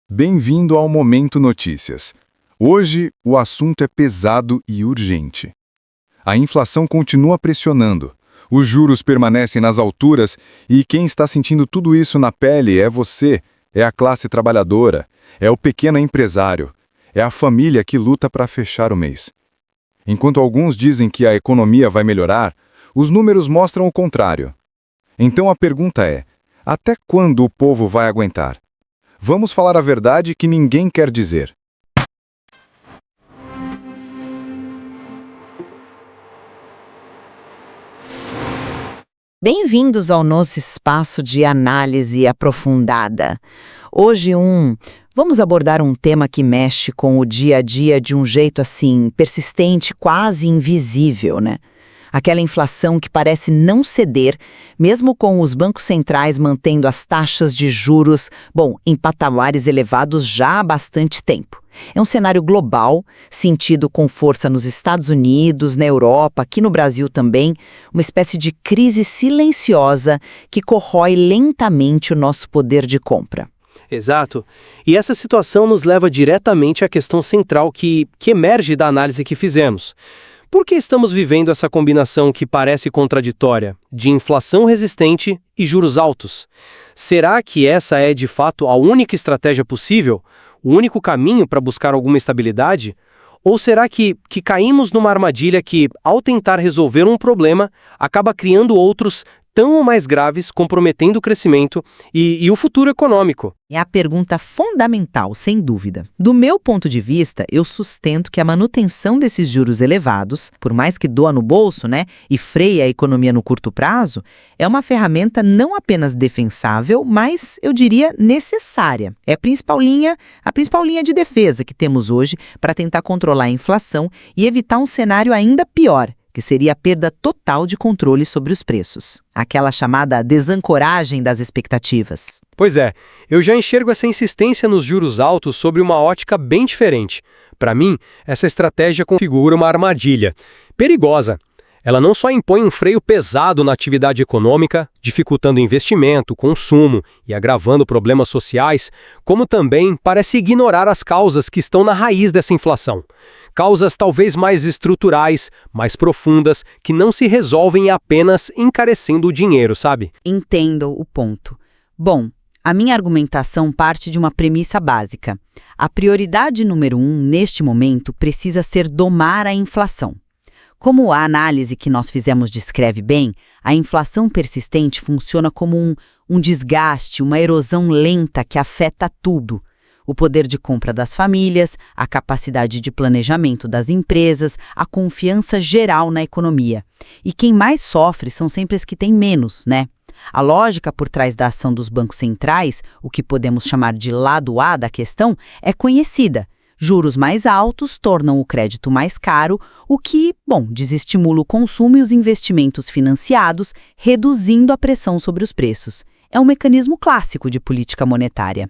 Bem-vindo ao Momento Notícias. Hoje, o assunto é pesado e urgente. A inflação continua pressionando, os juros permanecem nas alturas e quem está sentindo tudo isso na pele é você, é a classe trabalhadora, é o pequeno empresário, é a família que luta para fechar o mês. Enquanto alguns dizem que a economia vai melhorar, os números mostram o contrário. Então a pergunta é: até quando o povo vai aguentar? Vamos falar a verdade que ninguém quer dizer. Bem-vindos ao nosso espaço de análise aprofundada. Hoje, vamos abordar um tema que mexe com o dia a dia de um jeito assim, persistente, quase invisível, né? Aquela inflação que parece não ceder, mesmo com os bancos centrais mantendo as taxas de juros, em patamares elevados já há bastante tempo. É um cenário global, sentido com força nos Estados Unidos, na Europa, aqui no Brasil também, uma espécie de crise silenciosa que corrói lentamente o nosso poder de compra. Exato. E essa situação nos leva diretamente à questão central que emerge da análise que fizemos. Por que estamos vivendo essa combinação que parece contraditória, de inflação resistente e juros altos? Será que essa é, de fato, a única estratégia possível? O único caminho para buscar alguma estabilidade? Ou será que caímos numa armadilha que, ao tentar resolver um problema, acaba criando outros tão ou mais graves, comprometendo o crescimento e o futuro econômico? É a pergunta fundamental, sem dúvida. Do meu ponto de vista, eu sustento que a manutenção desses juros elevados, por mais que doa no bolso, e freie a economia no curto prazo, é uma ferramenta não apenas defensável, mas, eu diria, necessária. É a principal linha de defesa que temos hoje para tentar controlar a inflação e evitar um cenário ainda pior, que seria a perda total de controle sobre os preços. Aquela chamada desancoragem das expectativas. Pois é, eu já enxergo essa insistência nos juros altos sobre uma ótica bem diferente. Para mim, essa estratégia configura uma armadilha perigosa. Ela não só impõe um freio pesado na atividade econômica, dificultando investimento, consumo e agravando problemas sociais, como também parece ignorar as causas que estão na raiz dessa inflação. Causas talvez mais estruturais, mais profundas, que não se resolvem apenas encarecendo o dinheiro, sabe? Entendo o ponto. A minha argumentação parte de uma premissa básica. A prioridade número 1, neste momento, precisa ser domar a inflação. Como a análise que nós fizemos descreve bem, a inflação persistente funciona como um desgaste, uma erosão lenta que afeta tudo. O poder de compra das famílias, a capacidade de planejamento das empresas, a confiança geral na economia. E quem mais sofre são sempre os que têm menos, né? A lógica por trás da ação dos bancos centrais, o que podemos chamar de lado A da questão, é conhecida. Juros mais altos tornam o crédito mais caro, o que, desestimula o consumo e os investimentos financiados, reduzindo a pressão sobre os preços. É um mecanismo clássico de política monetária.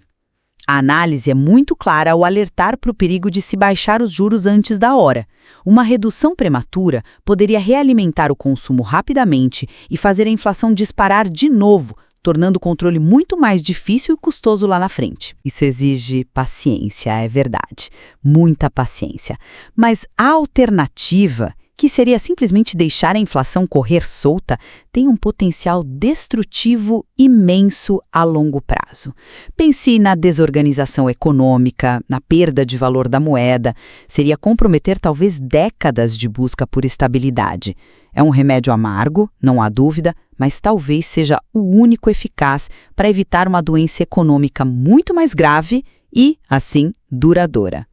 A análise é muito clara ao alertar para o perigo de se baixar os juros antes da hora. Uma redução prematura poderia realimentar o consumo rapidamente e fazer a inflação disparar de novo, tornando o controle muito mais difícil e custoso lá na frente. Isso exige paciência, é verdade. Muita paciência. Mas a alternativa, que seria simplesmente deixar a inflação correr solta, tem um potencial destrutivo imenso a longo prazo. Pense na desorganização econômica, na perda de valor da moeda. Seria comprometer talvez décadas de busca por estabilidade. É um remédio amargo, não há dúvida, mas talvez seja o único eficaz para evitar uma doença econômica muito mais grave e, assim, duradoura.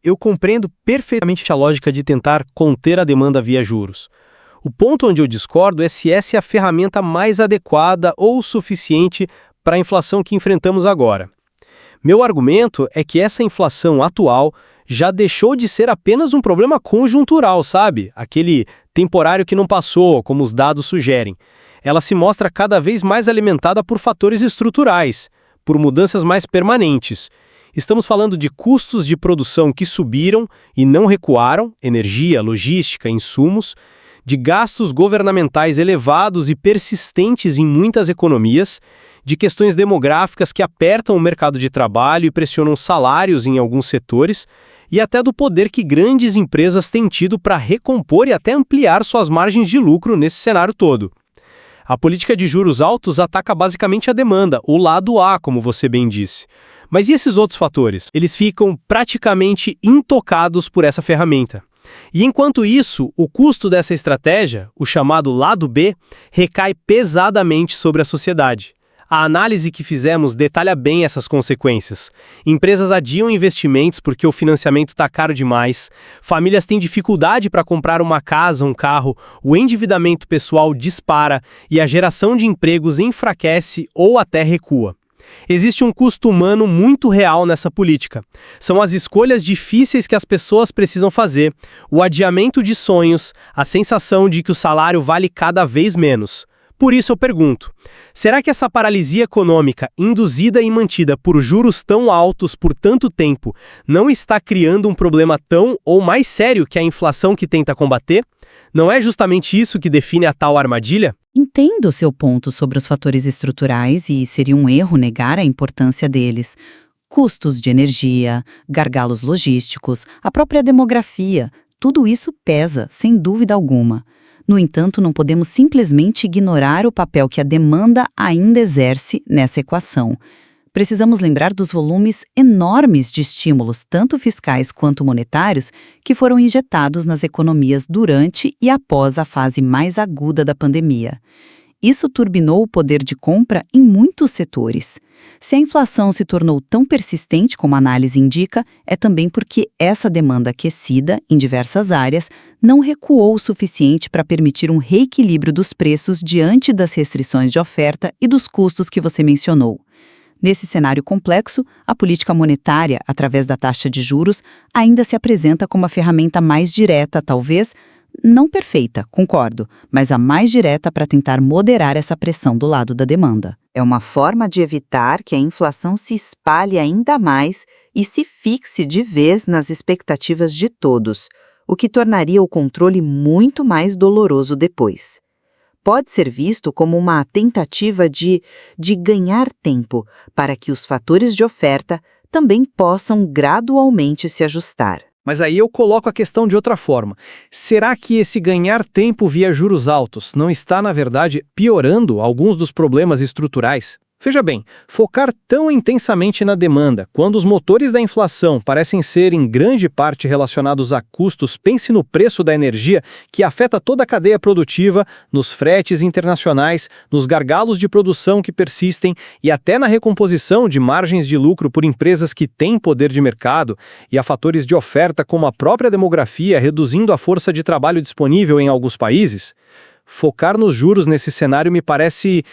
Eu compreendo perfeitamente a lógica de tentar conter a demanda via juros. O ponto onde eu discordo é se essa é a ferramenta mais adequada ou suficiente para a inflação que enfrentamos agora. Meu argumento é que essa inflação atual já deixou de ser apenas um problema conjuntural, sabe? Aquele temporário que não passou, como os dados sugerem. Ela se mostra cada vez mais alimentada por fatores estruturais, por mudanças mais permanentes. Estamos falando de custos de produção que subiram e não recuaram, energia, logística, insumos, de gastos governamentais elevados e persistentes em muitas economias, de questões demográficas que apertam o mercado de trabalho e pressionam salários em alguns setores, e até do poder que grandes empresas têm tido para recompor e até ampliar suas margens de lucro nesse cenário todo. A política de juros altos ataca basicamente a demanda, o lado A, como você bem disse. Mas e esses outros fatores? Eles ficam praticamente intocados por essa ferramenta. E enquanto isso, o custo dessa estratégia, o chamado lado B, recai pesadamente sobre a sociedade. A análise que fizemos detalha bem essas consequências. Empresas adiam investimentos porque o financiamento está caro demais, famílias têm dificuldade para comprar uma casa, um carro, o endividamento pessoal dispara e a geração de empregos enfraquece ou até recua. Existe um custo humano muito real nessa política. São as escolhas difíceis que as pessoas precisam fazer, o adiamento de sonhos, a sensação de que o salário vale cada vez menos. Por isso eu pergunto, será que essa paralisia econômica, induzida e mantida por juros tão altos por tanto tempo, não está criando um problema tão ou mais sério que a inflação que tenta combater? Não é justamente isso que define a tal armadilha? Entendo o seu ponto sobre os fatores estruturais e seria um erro negar a importância deles. Custos de energia, gargalos logísticos, a própria demografia, tudo isso pesa, sem dúvida alguma. No entanto, não podemos simplesmente ignorar o papel que a demanda ainda exerce nessa equação. Precisamos lembrar dos volumes enormes de estímulos, tanto fiscais quanto monetários, que foram injetados nas economias durante e após a fase mais aguda da pandemia. Isso turbinou o poder de compra em muitos setores. Se a inflação se tornou tão persistente como a análise indica, é também porque essa demanda aquecida, em diversas áreas, não recuou o suficiente para permitir um reequilíbrio dos preços diante das restrições de oferta e dos custos que você mencionou. Nesse cenário complexo, a política monetária, através da taxa de juros, ainda se apresenta como a ferramenta mais direta, talvez, não perfeita, concordo, mas a mais direta para tentar moderar essa pressão do lado da demanda. É uma forma de evitar que a inflação se espalhe ainda mais e se fixe de vez nas expectativas de todos, o que tornaria o controle muito mais doloroso depois. Pode ser visto como uma tentativa de ganhar tempo para que os fatores de oferta também possam gradualmente se ajustar. Mas aí eu coloco a questão de outra forma. Será que esse ganhar tempo via juros altos não está, na verdade, piorando alguns dos problemas estruturais? Veja bem, focar tão intensamente na demanda, quando os motores da inflação parecem ser em grande parte relacionados a custos, pense no preço da energia, que afeta toda a cadeia produtiva, nos fretes internacionais, nos gargalos de produção que persistem e até na recomposição de margens de lucro por empresas que têm poder de mercado, e a fatores de oferta como a própria demografia reduzindo a força de trabalho disponível em alguns países. Focar nos juros nesse cenário me parece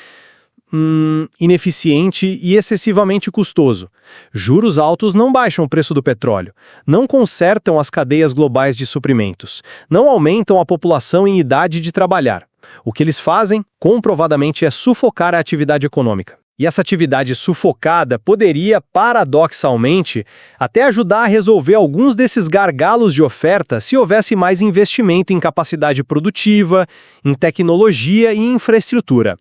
ineficiente e excessivamente custoso. Juros altos não baixam o preço do petróleo, não consertam as cadeias globais de suprimentos, não aumentam a população em idade de trabalhar. O que eles fazem, comprovadamente, é sufocar a atividade econômica. E essa atividade sufocada poderia, paradoxalmente, até ajudar a resolver alguns desses gargalos de oferta se houvesse mais investimento em capacidade produtiva, em tecnologia e infraestrutura.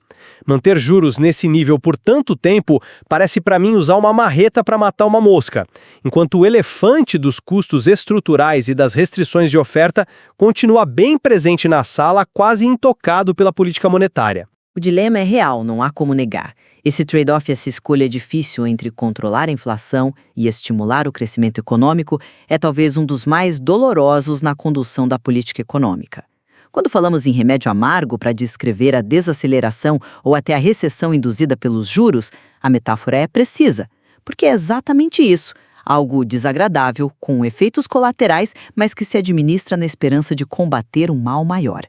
Manter juros nesse nível por tanto tempo parece para mim usar uma marreta para matar uma mosca, enquanto o elefante dos custos estruturais e das restrições de oferta continua bem presente na sala, quase intocado pela política monetária. O dilema é real, não há como negar. Esse trade-off, essa escolha difícil entre controlar a inflação e estimular o crescimento econômico é talvez um dos mais dolorosos na condução da política econômica. Quando falamos em remédio amargo para descrever a desaceleração ou até a recessão induzida pelos juros, a metáfora é precisa, porque é exatamente isso, algo desagradável, com efeitos colaterais, mas que se administra na esperança de combater um mal maior.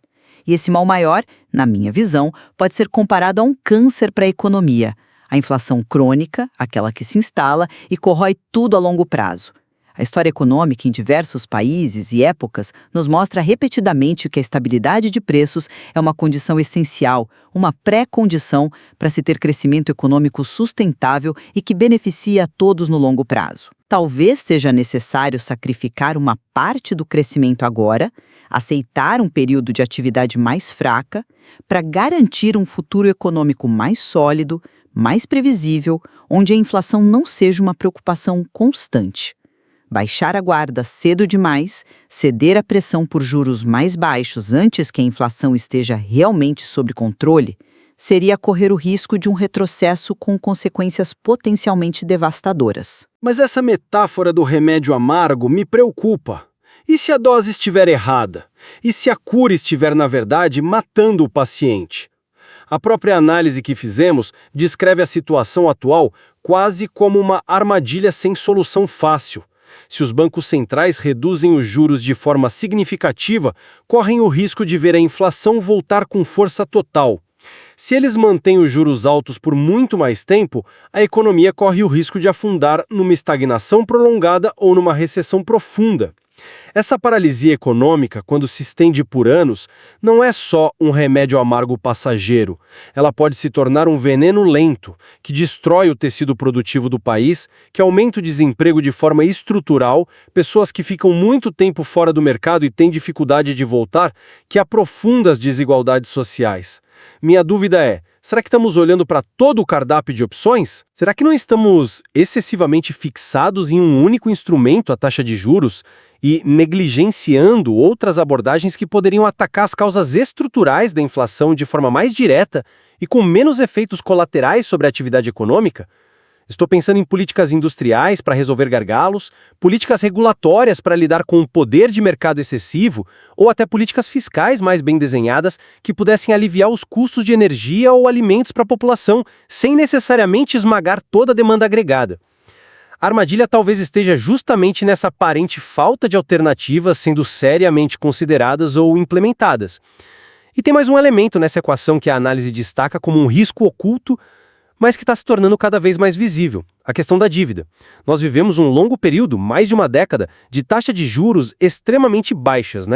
E esse mal maior, na minha visão, pode ser comparado a um câncer para a economia, a inflação crônica, aquela que se instala e corrói tudo a longo prazo. A história econômica em diversos países e épocas nos mostra repetidamente que a estabilidade de preços é uma condição essencial, uma pré-condição para se ter crescimento econômico sustentável e que beneficia a todos no longo prazo. Talvez seja necessário sacrificar uma parte do crescimento agora, aceitar um período de atividade mais fraca, para garantir um futuro econômico mais sólido, mais previsível, onde a inflação não seja uma preocupação constante. Baixar a guarda cedo demais, ceder à pressão por juros mais baixos antes que a inflação esteja realmente sob controle, seria correr o risco de um retrocesso com consequências potencialmente devastadoras. Mas essa metáfora do remédio amargo me preocupa. E se a dose estiver errada? E se a cura estiver, na verdade, matando o paciente? A própria análise que fizemos descreve a situação atual quase como uma armadilha sem solução fácil. Se os bancos centrais reduzem os juros de forma significativa, correm o risco de ver a inflação voltar com força total. Se eles mantêm os juros altos por muito mais tempo, a economia corre o risco de afundar numa estagnação prolongada ou numa recessão profunda. Essa paralisia econômica, quando se estende por anos, não é só um remédio amargo passageiro. Ela pode se tornar um veneno lento, que destrói o tecido produtivo do país, que aumenta o desemprego de forma estrutural, pessoas que ficam muito tempo fora do mercado e têm dificuldade de voltar, que aprofunda as desigualdades sociais. Minha dúvida é, será que estamos olhando para todo o cardápio de opções? Será que não estamos excessivamente fixados em um único instrumento, a taxa de juros, e negligenciando outras abordagens que poderiam atacar as causas estruturais da inflação de forma mais direta e com menos efeitos colaterais sobre a atividade econômica? Estou pensando em políticas industriais para resolver gargalos, políticas regulatórias para lidar com o poder de mercado excessivo ou até políticas fiscais mais bem desenhadas que pudessem aliviar os custos de energia ou alimentos para a população, sem necessariamente esmagar toda a demanda agregada. A armadilha talvez esteja justamente nessa aparente falta de alternativas sendo seriamente consideradas ou implementadas. E tem mais um elemento nessa equação que a análise destaca como um risco oculto, mas que está se tornando cada vez mais visível, a questão da dívida. Nós vivemos um longo período, mais de uma década, de taxa de juros extremamente baixas,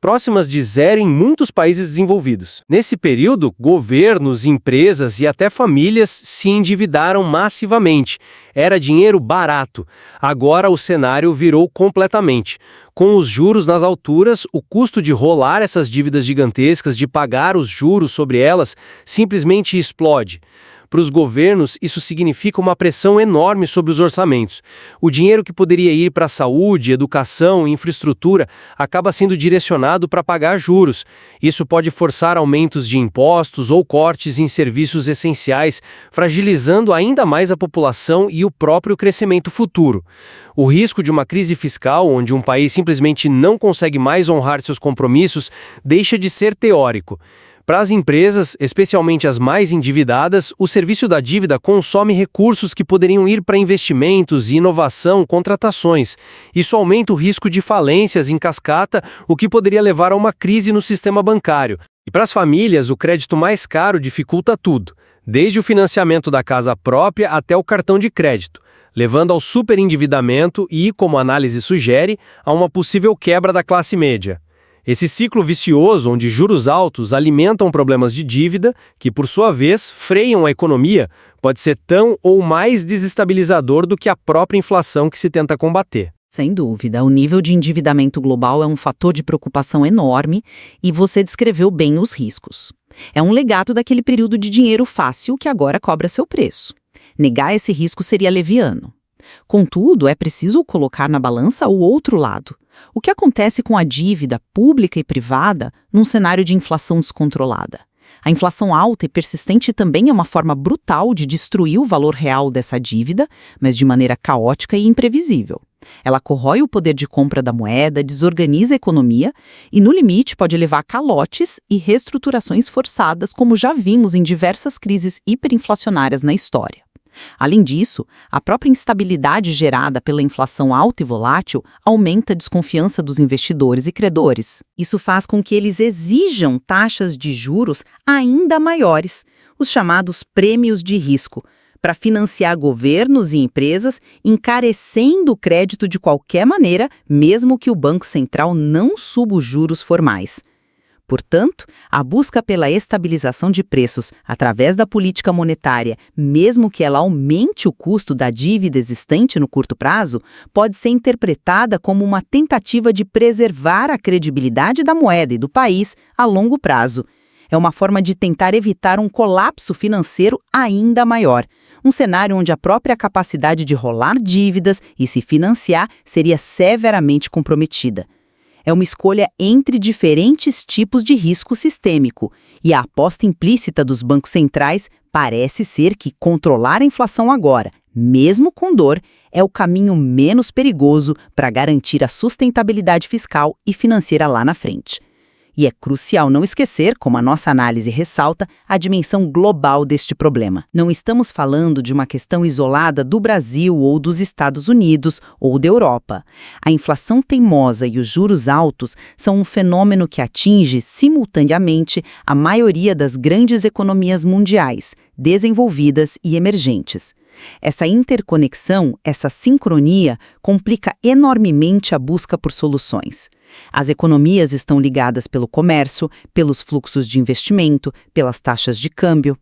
próximas de zero em muitos países desenvolvidos. Nesse período, governos, empresas e até famílias se endividaram massivamente. Era dinheiro barato. Agora o cenário virou completamente. Com os juros nas alturas, o custo de rolar essas dívidas gigantescas, de pagar os juros sobre elas, simplesmente explode. Para os governos, isso significa uma pressão enorme sobre os orçamentos. O dinheiro que poderia ir para a saúde, educação e infraestrutura acaba sendo direcionado para pagar juros. Isso pode forçar aumentos de impostos ou cortes em serviços essenciais, fragilizando ainda mais a população e o próprio crescimento futuro. O risco de uma crise fiscal, onde um país simplesmente não consegue mais honrar seus compromissos, deixa de ser teórico. Para as empresas, especialmente as mais endividadas, o serviço da dívida consome recursos que poderiam ir para investimentos, inovação, contratações. Isso aumenta o risco de falências em cascata, o que poderia levar a uma crise no sistema bancário. E para as famílias, o crédito mais caro dificulta tudo, desde o financiamento da casa própria até o cartão de crédito, levando ao superendividamento e, como a análise sugere, a uma possível quebra da classe média. Esse ciclo vicioso, onde juros altos alimentam problemas de dívida, que por sua vez freiam a economia, pode ser tão ou mais desestabilizador do que a própria inflação que se tenta combater. Sem dúvida, o nível de endividamento global é um fator de preocupação enorme e você descreveu bem os riscos. É um legado daquele período de dinheiro fácil que agora cobra seu preço. Negar esse risco seria leviano. Contudo, é preciso colocar na balança o outro lado. O que acontece com a dívida pública e privada num cenário de inflação descontrolada? A inflação alta e persistente também é uma forma brutal de destruir o valor real dessa dívida, mas de maneira caótica e imprevisível. Ela corrói o poder de compra da moeda, desorganiza a economia e, no limite, pode levar a calotes e reestruturações forçadas, como já vimos em diversas crises hiperinflacionárias na história. Além disso, a própria instabilidade gerada pela inflação alta e volátil aumenta a desconfiança dos investidores e credores. Isso faz com que eles exijam taxas de juros ainda maiores, os chamados prêmios de risco, para financiar governos e empresas, encarecendo o crédito de qualquer maneira, mesmo que o Banco Central não suba os juros formais. Portanto, a busca pela estabilização de preços através da política monetária, mesmo que ela aumente o custo da dívida existente no curto prazo, pode ser interpretada como uma tentativa de preservar a credibilidade da moeda e do país a longo prazo. É uma forma de tentar evitar um colapso financeiro ainda maior. Um cenário onde a própria capacidade de rolar dívidas e se financiar seria severamente comprometida. É uma escolha entre diferentes tipos de risco sistêmico, e a aposta implícita dos bancos centrais parece ser que controlar a inflação agora, mesmo com dor, é o caminho menos perigoso para garantir a sustentabilidade fiscal e financeira lá na frente. E é crucial não esquecer, como a nossa análise ressalta, a dimensão global deste problema. Não estamos falando de uma questão isolada do Brasil ou dos Estados Unidos ou da Europa. A inflação teimosa e os juros altos são um fenômeno que atinge simultaneamente a maioria das grandes economias mundiais, desenvolvidas e emergentes. Essa interconexão, essa sincronia, complica enormemente a busca por soluções. As economias estão ligadas pelo comércio, pelos fluxos de investimento, pelas taxas de câmbio.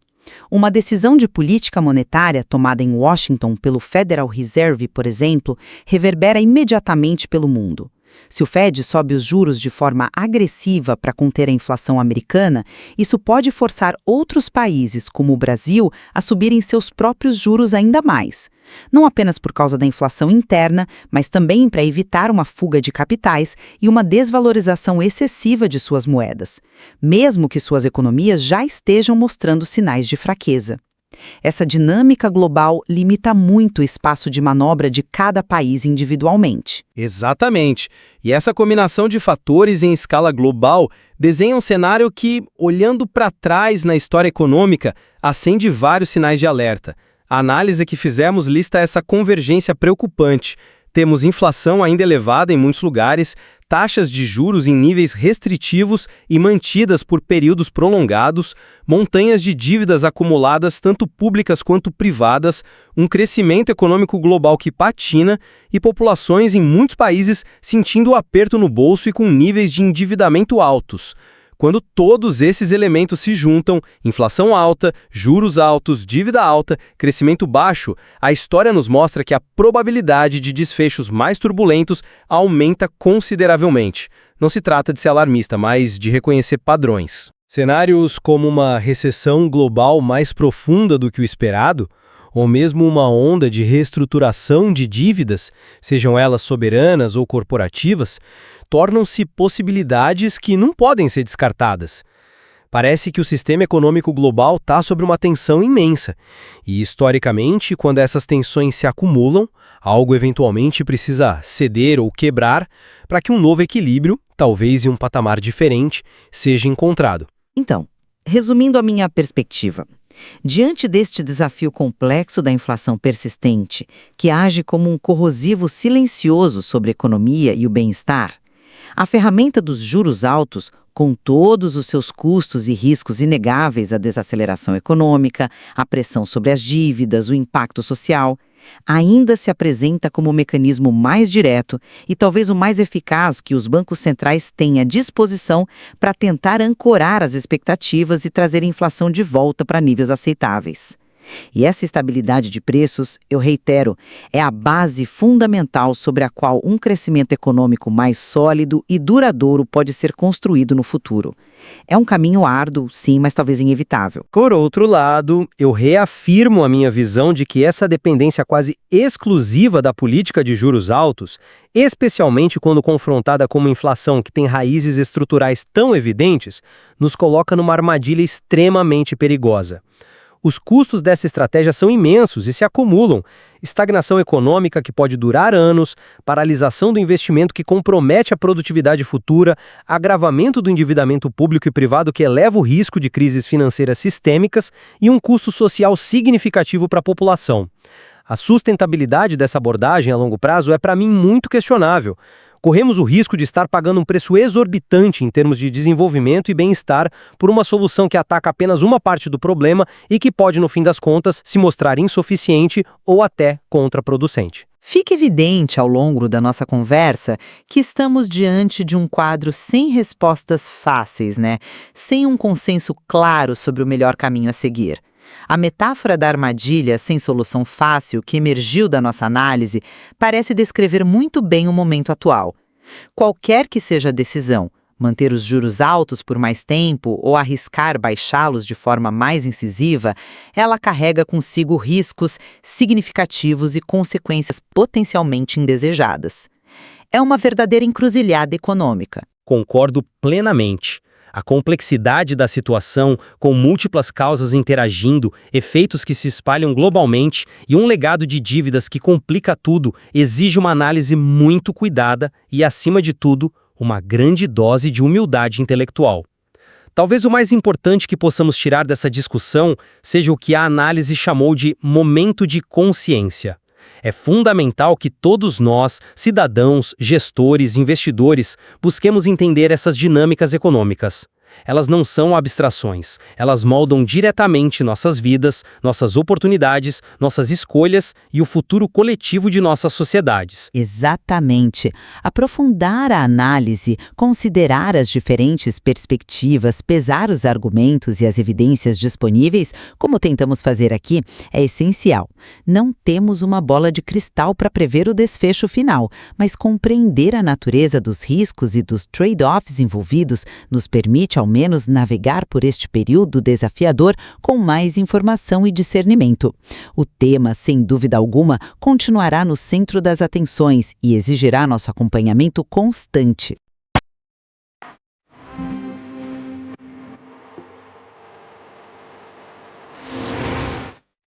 Uma decisão de política monetária tomada em Washington pelo Federal Reserve, por exemplo, reverbera imediatamente pelo mundo. Se o Fed sobe os juros de forma agressiva para conter a inflação americana, isso pode forçar outros países, como o Brasil, a subirem seus próprios juros ainda mais. Não apenas por causa da inflação interna, mas também para evitar uma fuga de capitais e uma desvalorização excessiva de suas moedas, mesmo que suas economias já estejam mostrando sinais de fraqueza. Essa dinâmica global limita muito o espaço de manobra de cada país individualmente. Exatamente. E essa combinação de fatores em escala global desenha um cenário que, olhando para trás na história econômica, acende vários sinais de alerta. A análise que fizemos lista essa convergência preocupante. Temos inflação ainda elevada em muitos lugares, taxas de juros em níveis restritivos e mantidas por períodos prolongados, montanhas de dívidas acumuladas tanto públicas quanto privadas, um crescimento econômico global que patina e populações em muitos países sentindo o aperto no bolso e com níveis de endividamento altos. Quando todos esses elementos se juntam, inflação alta, juros altos, dívida alta, crescimento baixo, a história nos mostra que a probabilidade de desfechos mais turbulentos aumenta consideravelmente. Não se trata de ser alarmista, mas de reconhecer padrões. Cenários como uma recessão global mais profunda do que o esperado, ou mesmo uma onda de reestruturação de dívidas, sejam elas soberanas ou corporativas, tornam-se possibilidades que não podem ser descartadas. Parece que o sistema econômico global está sob uma tensão imensa, e historicamente, quando essas tensões se acumulam, algo eventualmente precisa ceder ou quebrar para que um novo equilíbrio, talvez em um patamar diferente, seja encontrado. Então, resumindo a minha perspectiva, diante deste desafio complexo da inflação persistente, que age como um corrosivo silencioso sobre a economia e o bem-estar, a ferramenta dos juros altos, com todos os seus custos e riscos inegáveis à desaceleração econômica, a pressão sobre as dívidas, o impacto social, ainda se apresenta como o mecanismo mais direto e talvez o mais eficaz que os bancos centrais têm à disposição para tentar ancorar as expectativas e trazer a inflação de volta para níveis aceitáveis. E essa estabilidade de preços, eu reitero, é a base fundamental sobre a qual um crescimento econômico mais sólido e duradouro pode ser construído no futuro. É um caminho árduo, sim, mas talvez inevitável. Por outro lado, eu reafirmo a minha visão de que essa dependência quase exclusiva da política de juros altos, especialmente quando confrontada com uma inflação que tem raízes estruturais tão evidentes, nos coloca numa armadilha extremamente perigosa. Os custos dessa estratégia são imensos e se acumulam. Estagnação econômica que pode durar anos, paralisação do investimento que compromete a produtividade futura, agravamento do endividamento público e privado que eleva o risco de crises financeiras sistêmicas e um custo social significativo para a população. A sustentabilidade dessa abordagem a longo prazo é, para mim, muito questionável. Corremos o risco de estar pagando um preço exorbitante em termos de desenvolvimento e bem-estar por uma solução que ataca apenas uma parte do problema e que pode, no fim das contas, se mostrar insuficiente ou até contraproducente. Fica evidente ao longo da nossa conversa que estamos diante de um quadro sem respostas fáceis, né? Sem um consenso claro sobre o melhor caminho a seguir. A metáfora da armadilha sem solução fácil que emergiu da nossa análise parece descrever muito bem o momento atual. Qualquer que seja a decisão, manter os juros altos por mais tempo ou arriscar baixá-los de forma mais incisiva, ela carrega consigo riscos significativos e consequências potencialmente indesejadas. É uma verdadeira encruzilhada econômica. Concordo plenamente. A complexidade da situação, com múltiplas causas interagindo, efeitos que se espalham globalmente e um legado de dívidas que complica tudo, exige uma análise muito cuidada e, acima de tudo, uma grande dose de humildade intelectual. Talvez o mais importante que possamos tirar dessa discussão seja o que a análise chamou de momento de consciência. É fundamental que todos nós, cidadãos, gestores, investidores, busquemos entender essas dinâmicas econômicas. Elas não são abstrações, elas moldam diretamente nossas vidas, nossas oportunidades, nossas escolhas e o futuro coletivo de nossas sociedades. Exatamente. Aprofundar a análise, considerar as diferentes perspectivas, pesar os argumentos e as evidências disponíveis, como tentamos fazer aqui, é essencial. Não temos uma bola de cristal para prever o desfecho final, mas compreender a natureza dos riscos e dos trade-offs envolvidos nos permite, ao menos, navegar por este período desafiador com mais informação e discernimento. O tema, sem dúvida alguma, continuará no centro das atenções e exigirá nosso acompanhamento constante.